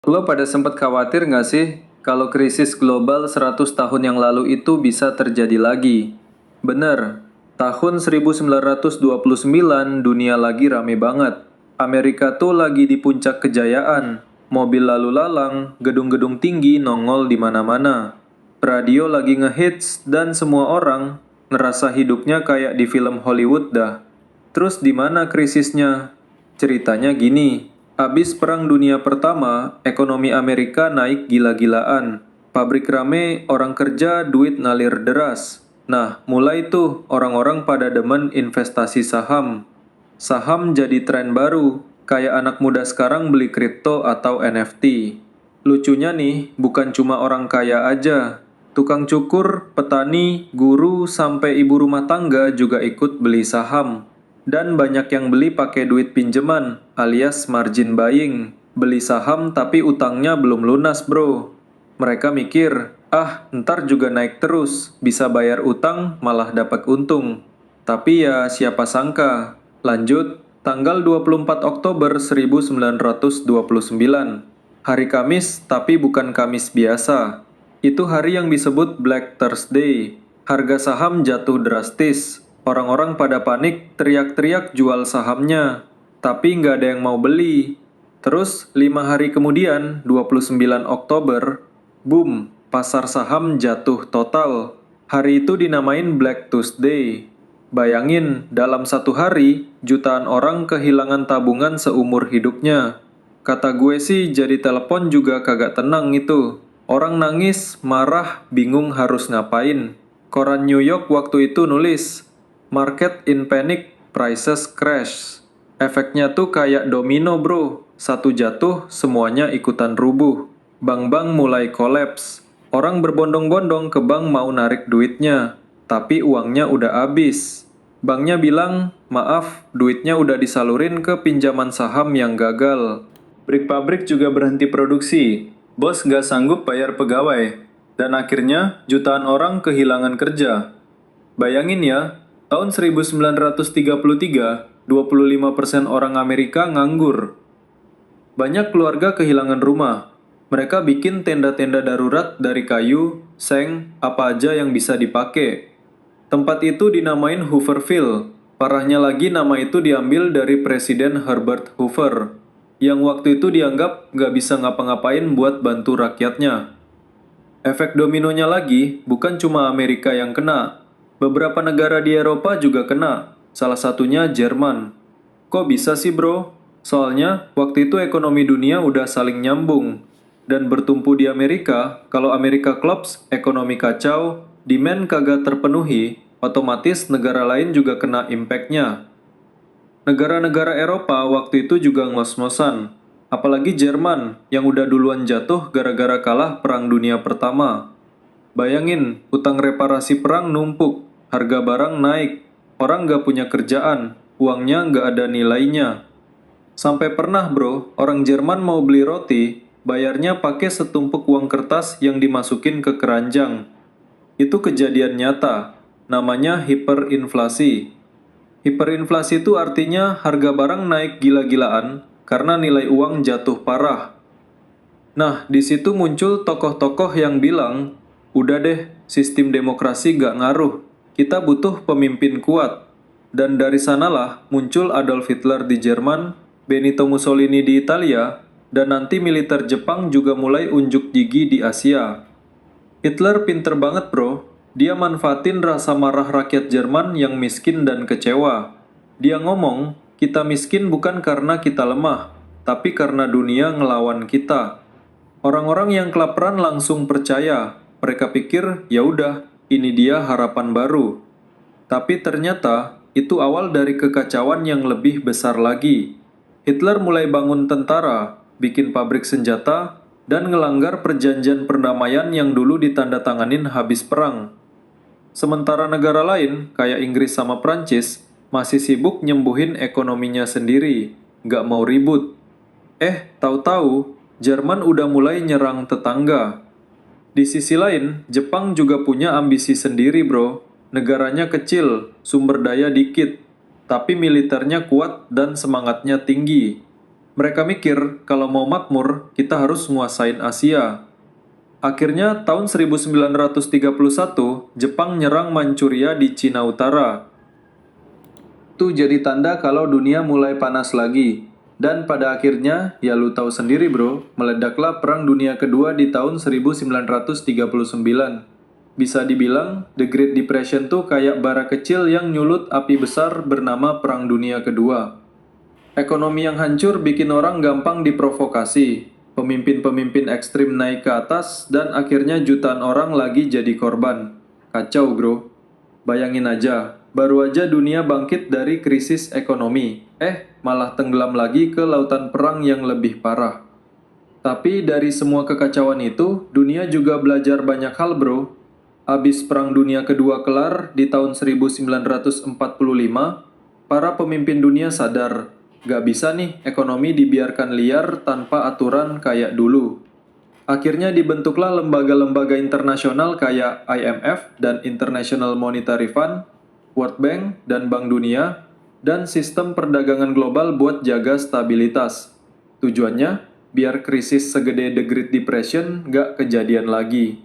Lo pada sempat khawatir nggak sih kalau krisis global 100 tahun yang lalu itu bisa terjadi lagi? Bener, tahun 1929 dunia lagi rame banget. Amerika tuh lagi di puncak kejayaan. Mobil lalu lalang, gedung-gedung tinggi nongol di mana-mana. Radio lagi ngehits dan semua orang ngerasa hidupnya kayak di film Hollywood dah. Terus di mana krisisnya? Ceritanya gini, abis Perang Dunia Pertama, ekonomi Amerika naik gila-gilaan. Pabrik rame, orang kerja, duit ngalir deras. Nah, mulai tuh orang-orang pada demen investasi saham. Saham jadi tren baru, kayak anak muda sekarang beli kripto atau NFT. Lucunya nih, bukan cuma orang kaya aja. Tukang cukur, petani, guru, sampai ibu rumah tangga juga ikut beli saham. Dan banyak yang beli pakai duit pinjaman, alias margin buying. Beli saham tapi utangnya belum lunas bro. Mereka mikir, ntar juga naik terus, bisa bayar utang malah dapat untung. Tapi ya siapa sangka. Lanjut, tanggal 24 Oktober 1929. Hari Kamis tapi bukan Kamis biasa. Itu hari yang disebut Black Thursday. Harga saham jatuh drastis. Orang-orang pada panik, teriak-teriak jual sahamnya. Tapi nggak ada yang mau beli. Terus, 5 hari kemudian, 29 Oktober, boom, pasar saham jatuh total. Hari itu dinamain Black Tuesday. Bayangin, dalam satu hari, jutaan orang kehilangan tabungan seumur hidupnya. Kata gue sih, jadi telepon juga kagak tenang itu. Orang nangis, marah, bingung harus ngapain. Koran New York waktu itu nulis, Market in panic, prices crash. Efeknya tuh kayak domino bro. Satu jatuh, semuanya ikutan rubuh. Bank-bank mulai kolaps. Orang berbondong-bondong ke bank mau narik duitnya. Tapi uangnya udah habis. Banknya bilang, maaf, duitnya udah disalurin ke pinjaman saham yang gagal. Pabrik-pabrik juga berhenti produksi. Bos nggak sanggup bayar pegawai. Dan akhirnya, jutaan orang kehilangan kerja. Bayangin ya, tahun 1933, 25% orang Amerika nganggur. Banyak keluarga kehilangan rumah. Mereka bikin tenda-tenda darurat dari kayu, seng, apa aja yang bisa dipakai. Tempat itu dinamain Hooverville. Parahnya lagi nama itu diambil dari Presiden Herbert Hoover, yang waktu itu dianggap nggak bisa ngapa-ngapain buat bantu rakyatnya. Efek dominonya lagi, bukan cuma Amerika yang kena. Beberapa negara di Eropa juga kena, salah satunya Jerman. Kok bisa sih bro? Soalnya, waktu itu ekonomi dunia udah saling nyambung. Dan bertumpu di Amerika, kalau Amerika klops, ekonomi kacau, demand kagak terpenuhi, otomatis negara lain juga kena impact-nya. Negara-negara Eropa waktu itu juga ngos-ngosan. Apalagi Jerman yang udah duluan jatuh gara-gara kalah Perang Dunia Pertama. Bayangin, utang reparasi perang numpuk, harga barang naik, orang nggak punya kerjaan, uangnya nggak ada nilainya. Sampai pernah bro, orang Jerman mau beli roti, bayarnya pakai setumpuk uang kertas yang dimasukin ke keranjang. Itu kejadian nyata, namanya hiperinflasi. Hiperinflasi itu artinya harga barang naik gila-gilaan karena nilai uang jatuh parah. Nah, di situ muncul tokoh-tokoh yang bilang, udah deh, sistem demokrasi gak ngaruh, kita butuh pemimpin kuat. Dan dari sanalah muncul Adolf Hitler di Jerman, Benito Mussolini di Italia, dan nanti militer Jepang juga mulai unjuk gigi di Asia. Hitler pinter banget bro, dia manfaatin rasa marah rakyat Jerman yang miskin dan kecewa. Dia ngomong, kita miskin bukan karena kita lemah, tapi karena dunia ngelawan kita. Orang-orang yang kelaparan langsung percaya. Mereka pikir, ya udah, ini dia harapan baru. Tapi ternyata, itu awal dari kekacauan yang lebih besar lagi. Hitler mulai bangun tentara, bikin pabrik senjata, dan ngelanggar perjanjian perdamaian yang dulu ditandatanganin habis perang. Sementara negara lain, kayak Inggris sama Prancis, masih sibuk nyembuhin ekonominya sendiri, nggak mau ribut. Tahu-tahu, Jerman udah mulai nyerang tetangga. Di sisi lain, Jepang juga punya ambisi sendiri bro. Negaranya kecil, sumber daya dikit, tapi militernya kuat dan semangatnya tinggi. Mereka mikir kalau mau makmur, kita harus nguasain Asia. Akhirnya tahun 1931, Jepang nyerang Manchuria di Cina Utara. Itu jadi tanda kalau dunia mulai panas lagi. Dan pada akhirnya, ya lu tahu sendiri bro, meledaklah Perang Dunia Kedua di tahun 1939. Bisa dibilang, The Great Depression tuh kayak bara kecil yang nyulut api besar bernama Perang Dunia Kedua. Ekonomi yang hancur bikin orang gampang diprovokasi. Pemimpin-pemimpin ekstrim naik ke atas dan akhirnya jutaan orang lagi jadi korban. Kacau bro. Bayangin aja, baru aja dunia bangkit dari krisis ekonomi. Malah tenggelam lagi ke lautan perang yang lebih parah. Tapi dari semua kekacauan itu, dunia juga belajar banyak hal bro. Abis Perang Dunia Kedua kelar di tahun 1945, para pemimpin dunia sadar, gak bisa nih ekonomi dibiarkan liar tanpa aturan kayak dulu. Akhirnya dibentuklah lembaga-lembaga internasional kayak IMF dan International Monetary Fund, World Bank dan Bank Dunia, dan sistem perdagangan global buat jaga stabilitas. Tujuannya, biar krisis segede The Great Depression gak kejadian lagi.